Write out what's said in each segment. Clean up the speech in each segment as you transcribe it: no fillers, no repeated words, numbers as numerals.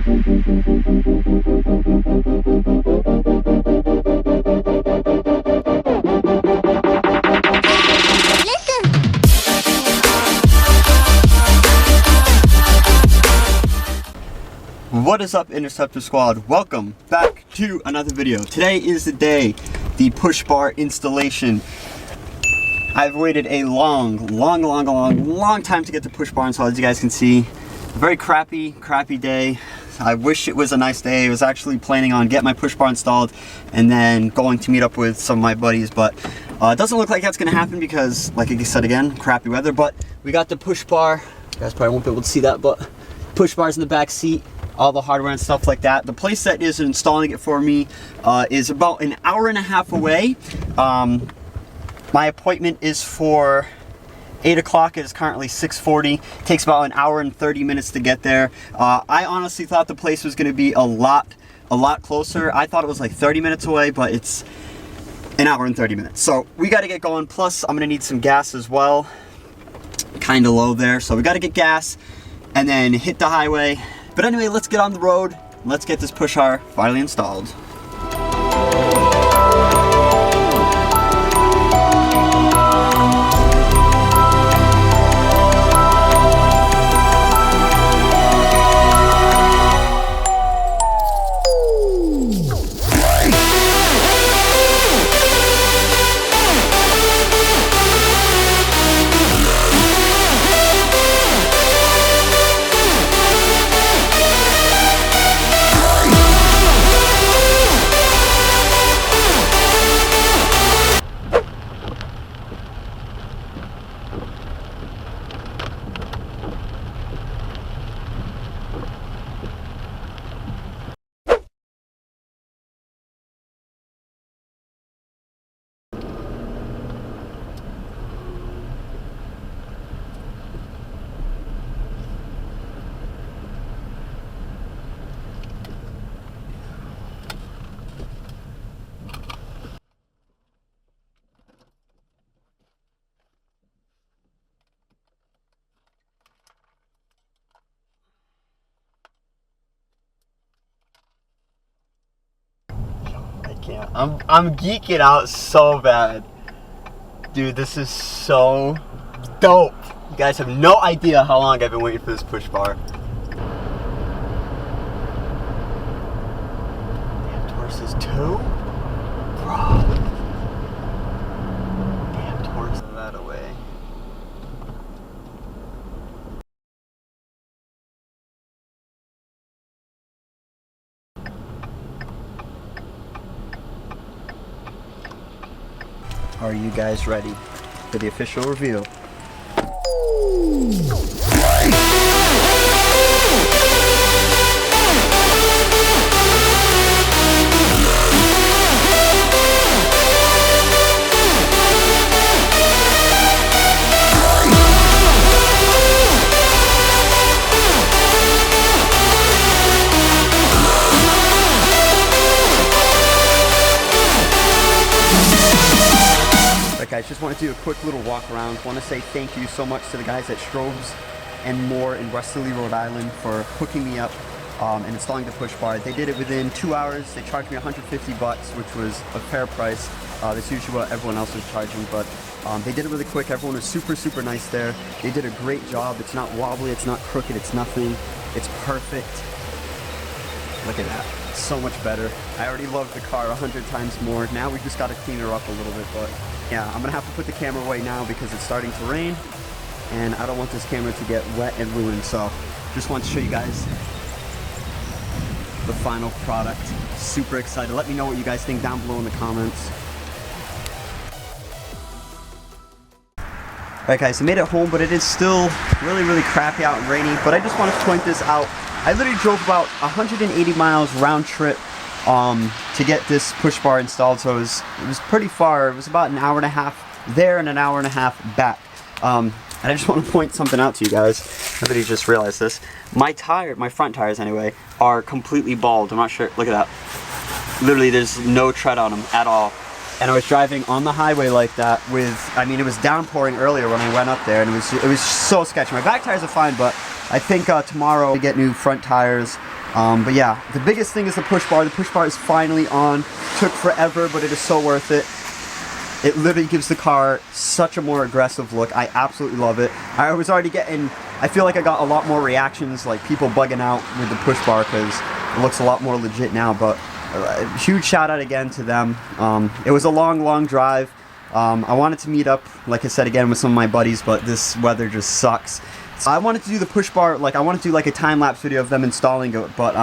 What is up, Interceptor Squad? Welcome back to another video. Today is the day, the push bar installation. I've waited a long time to get the push bar installed. As you guys can see, a very crappy day. I wish it was a nice day. I was actually planning on getting my push bar installed and then going to meet up with some of my buddies, but it doesn't look like that's gonna happen because, like I said again, crappy weather. But we got the push bar. You guys probably won't be able to see that, but push bar's in the back seat. All the hardware and stuff like that. The place that is installing it for me is about an hour and a half away. My appointment is for 8 o'clock. It is currently 6:40. Takes about an hour and 30 minutes to get there. I honestly thought the place was going to be a lot closer. I thought it was like 30 minutes away, but it's an hour and 30 minutes. So we got to get going. Plus, I'm going to need some gas as well. Kind of low there. So we got to get gas and then hit the highway. But anyway, let's get on the road. Let's get this push bar finally installed. I'm geeking out so bad. Dude, this is so dope. You guys have no idea how long I've been waiting for this push bar. Damn, Taurus is 2? Bro. Damn, Taurus that away. Are you guys ready for the official reveal? Guys, just want to do a quick little walk around. Want to say thank you so much to the guys at Strobe's and More in Westerly, Rhode Island for hooking me up and installing the push bar. They did it within 2 hours. They charged me 150 bucks, which was a fair price. That's usually what everyone else is charging, but they did it really quick. Everyone was super nice there. They did a great job. It's not wobbly, it's not crooked, it's nothing. It's perfect. Look at that. So much better. I already love the car 100 times more. Now we just got to clean her up a little bit, but yeah, I'm gonna have to put the camera away now because it's starting to rain and I don't want this camera to get wet and ruined. So just want to show you guys the final product. Super excited. Let me know what you guys think down below in the comments. Alright guys, I made it home, but it is still really crappy out and rainy, but I just wanted to point this out. I literally drove about 180 miles round trip to get this push bar installed, so it was pretty far. It was about an hour and a half there and an hour and a half back. And I just want to point something out to you guys. Nobody just realized this. My front tires anyway, are completely bald. I'm not sure. Look at that. Literally, there's no tread on them at all. And I was driving on the highway like that with, I mean, it was downpouring earlier when I went up there, and it was so sketchy. My back tires are fine, but I think tomorrow we get new front tires. But yeah, the biggest thing is the push bar. The push bar is finally on. Took forever, but it is so worth it. It literally gives the car such a more aggressive look. I absolutely love it. I was already getting, I feel like I got a lot more reactions, like people bugging out with the push bar because it looks a lot more legit now. But huge shout out again to them. It was a long drive. I wanted to meet up, like I said again, with some of my buddies, but this weather just sucks. So I wanted to do the push bar, like I wanted to do like a time-lapse video of them installing it, but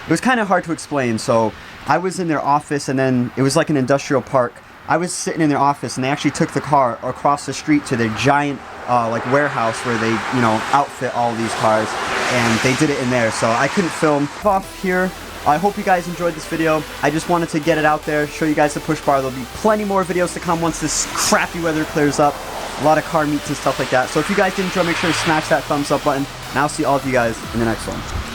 it was kind of hard to explain. So I was in their office, and then it was like an industrial park. I was sitting in their office, and they actually took the car across the street to their giant like warehouse where they, you know, outfit all these cars, and they did it in there. So I couldn't film off here. I hope you guys enjoyed this video. I just wanted to get it out there, show you guys the push bar. There'll be plenty more videos to come once this crappy weather clears up. A lot of car meets and stuff like that. So if you guys did enjoy, make sure to smash that thumbs up button, and I'll see all of you guys in the next one.